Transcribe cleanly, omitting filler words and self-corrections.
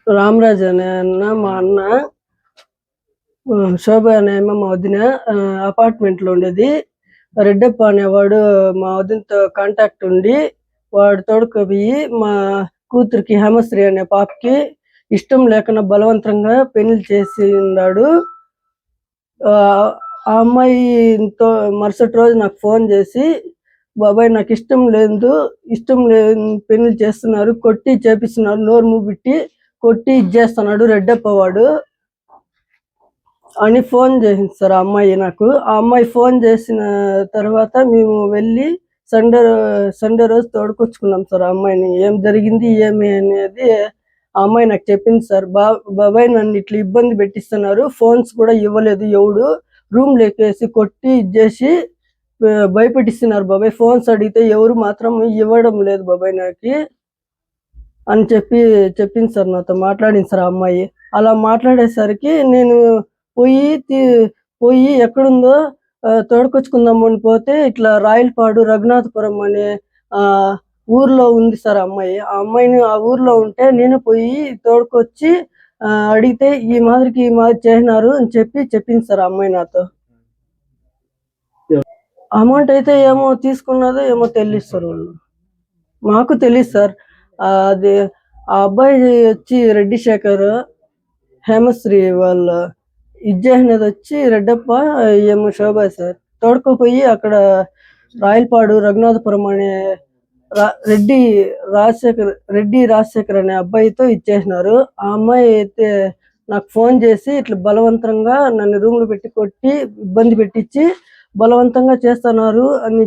రామరాజు అనే అన్న మా అన్న, శోభ అనే మా వదిన అపార్ట్మెంట్ లో ఉండేది. రెడ్డప్ప అనేవాడు మా వదినతో కాంటాక్ట్ ఉండి వాడు తోడుకోపోయి మా కూతురికి హేమశ్రీ అనే పాపకి ఇష్టం లేకుండా బలవంతంగా పెళ్లి చేసి ఉన్నాడు. ఆ అమ్మాయితో మరుసటి రోజు నాకు ఫోన్ చేసి, బాబాయ్ నాకు ఇష్టం లేదు పెళ్లి చేస్తున్నారు, కొట్టి చేపిస్తున్నారు, నోరు మూబిట్టి కొట్టి ఇచ్చేస్తున్నాడు రెడ్డప్ప వాడు అని ఫోన్ చేసింది సార్ ఆ అమ్మాయి నాకు. ఆ అమ్మాయి ఫోన్ చేసిన తర్వాత మేము వెళ్ళి సండే రోజు తోడుకొచ్చుకున్నాం సార్ ఆ అమ్మాయిని. ఏం జరిగింది ఏమి అనేది ఆ అమ్మాయి నాకు చెప్పింది సార్. బాబాయ్ నన్ను ఇట్లా ఇబ్బంది పెట్టిస్తున్నారు, ఫోన్స్ కూడా ఇవ్వలేదు ఎవడు, రూమ్ లేకేసి కొట్టి ఇచ్చేసి భయపెట్టిస్తున్నారు బాబాయ్, ఫోన్స్ అడిగితే ఎవరు మాత్రం ఇవ్వడం లేదు బాబాయ్ నాకు అని చెప్పింది సార్. నాతో మాట్లాడింది సార్ ఆ అమ్మాయి. అలా మాట్లాడేసరికి నేను పోయి ఎక్కడుందో తోడుకొచ్చుకుందాం అని పోతే ఇట్లా రాయలపాడు రఘునాథపురం అనే ఊర్లో ఉంది సార్ అమ్మాయి. ఆ అమ్మాయిని ఆ ఊర్లో ఉంటే నేను పోయి తోడుకొచ్చి అడిగితే ఈ మాదిరి చేసినారు అని చెప్పింది సార్ ఆ అమ్మాయి నాతో. అమౌంట్ అయితే ఏమో తీసుకున్నదో ఏమో తెలియదు సార్, వాళ్ళు మాకు తెలియదు సార్. అది ఆ అబ్బాయి వచ్చి రెడ్డి శేఖర్, హేమశ్రీ వాళ్ళ ఇచ్చేసినది వచ్చి రెడ్డప్ప, ఏమో శోభ సార్. తోడుకోపోయి అక్కడ రాయలపాడు రఘునాథపురం అనే రెడ్డి రాజశేఖర్ అనే అబ్బాయితో ఇచ్చేసినారు. ఆ అమ్మాయి అయితే నాకు ఫోన్ చేసి ఇట్లా బలవంతంగా నన్ను రూమ్ లో పెట్టి కొట్టి ఇబ్బంది పెట్టించి బలవంతంగా చేస్తున్నారు అని